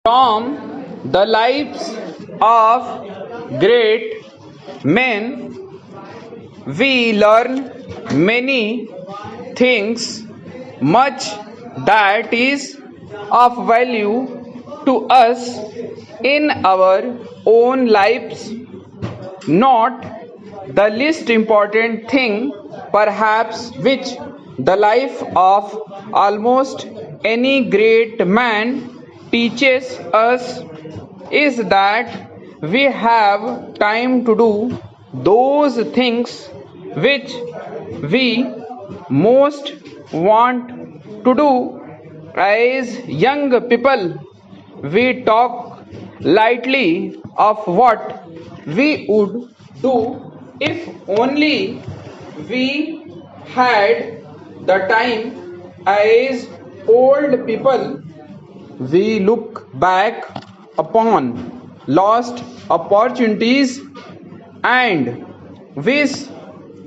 From the lives of great men, we learn many things, much that is of value to us in our own lives. Not the least important thing, perhaps, which the life of almost any great man teaches us is that we have time to do those things which we most want to do. As young people, we talk lightly of what we would do if only we had the time. As old people, we look back upon lost opportunities and wish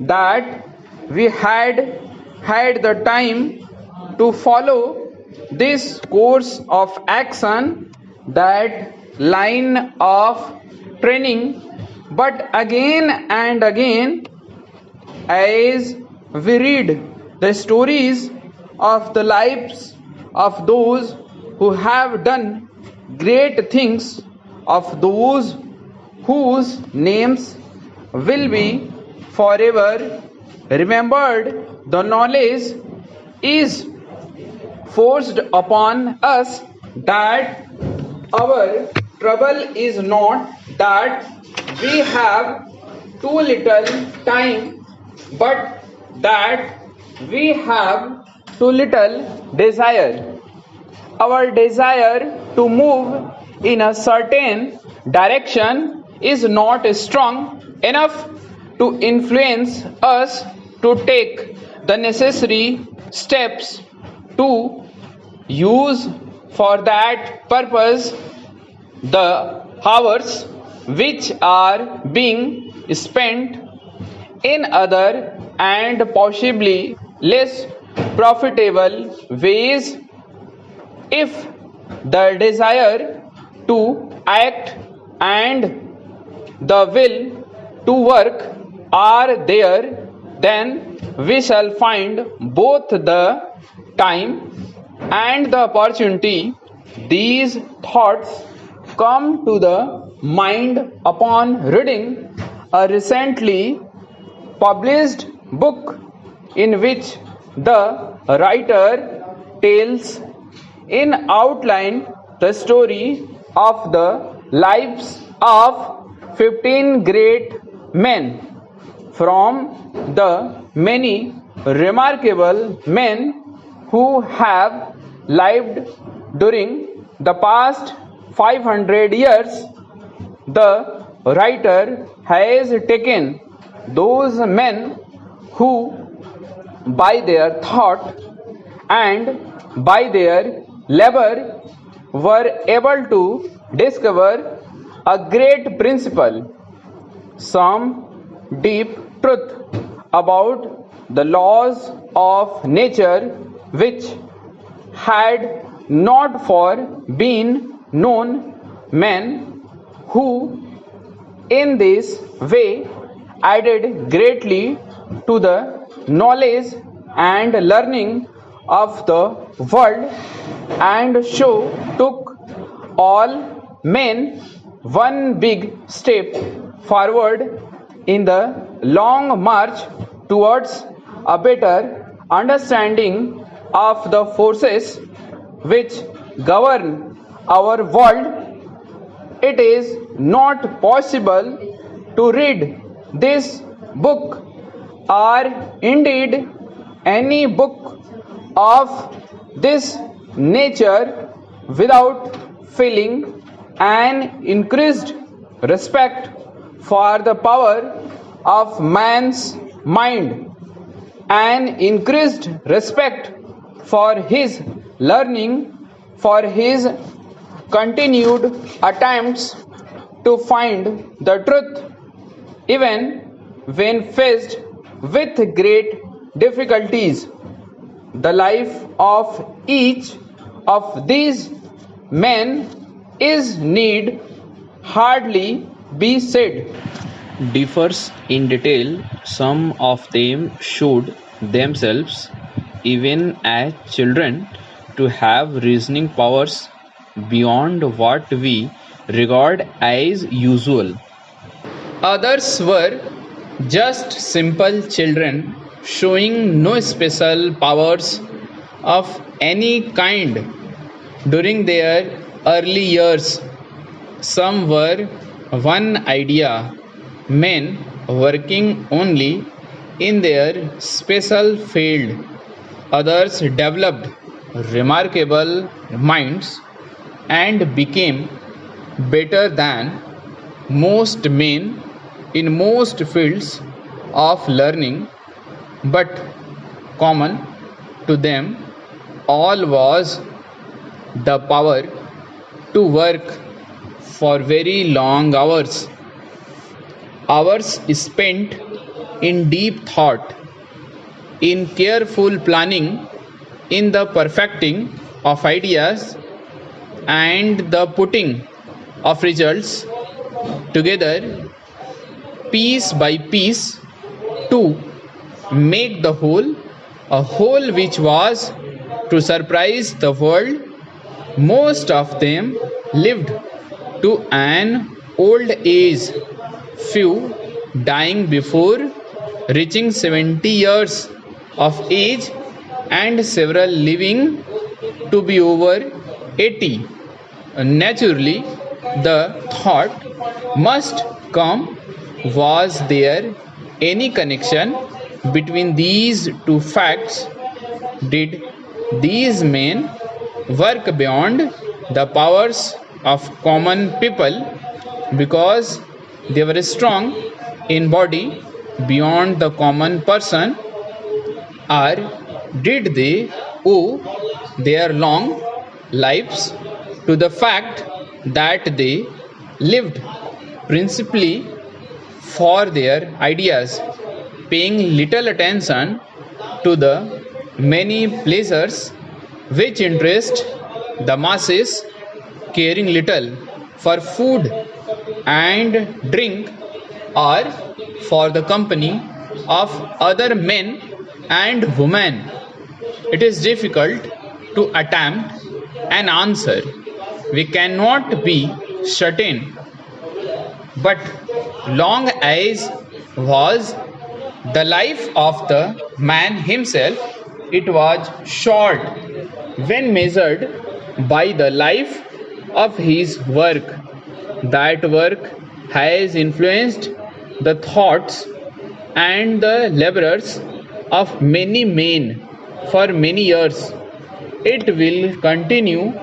that we had the time to follow this course of action, that line of training. But again and again, as we read the stories of the lives of those who have done great things, of those whose names will be forever remembered, the knowledge is forced upon us that our trouble is not that we have too little time, but that we have too little desire. Our desire to move in a certain direction is not strong enough to influence us to take the necessary steps to use for that purpose the hours which are being spent in other and possibly less profitable ways. If the desire to act and the will to work are there, then we shall find both the time and the opportunity. These thoughts come to the mind upon reading a recently published book in which the writer tells in outline the story of the lives of 15 great men. From the many remarkable men who have lived during the past 500 years, the writer has taken those men who, by their thought and by their labor, were able to discover a great principle, some deep truth about the laws of nature, which had not for been known. Men who in this way added greatly to the knowledge and learning of the world, and so took all men one big step forward in the long march towards a better understanding of the forces which govern our world. It is not possible to read this book, or indeed any book of this nature, without feeling an increased respect for the power of man's mind, an increased respect for his learning, for his continued attempts to find the truth, even when faced with great difficulties. The life of each of these men is need hardly be said. Differs in detail. Some of them showed themselves, even as children, to have reasoning powers beyond what we regard as usual. Others were just simple children showing no special powers of any kind during their early years. Some were one idea men working only in their special field. Others developed remarkable minds and became better than most men in most fields of learning, but common to them all was the power to work for very long hours, hours spent in deep thought, in careful planning, in the perfecting of ideas and the putting of results together piece by piece to make the whole, a whole which was to surprise the world. Most of them lived to an old age, few dying before reaching 70 years of age, and several living to be over 80. Naturally, the thought must come, was there any connection between these two facts? Did these men work beyond the powers of common people because they were strong in body beyond the common person, or did they owe their long lives to the fact that they lived principally for their ideas, paying little attention to the many pleasures which interest the masses, caring little for food and drink or for the company of other men and women? It is difficult to attempt an answer. We cannot be certain, but long as was the life of the man himself, it was short when measured by the life of his work. That work has influenced the thoughts and the laborers of many men for many years. It will continue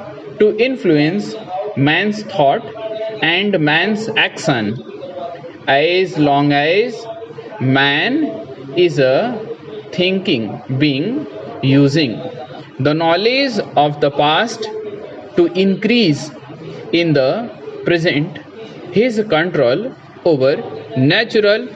to influence man's thought and man's action as long as man is a thinking being, using the knowledge of the past to increase in the present his control over natural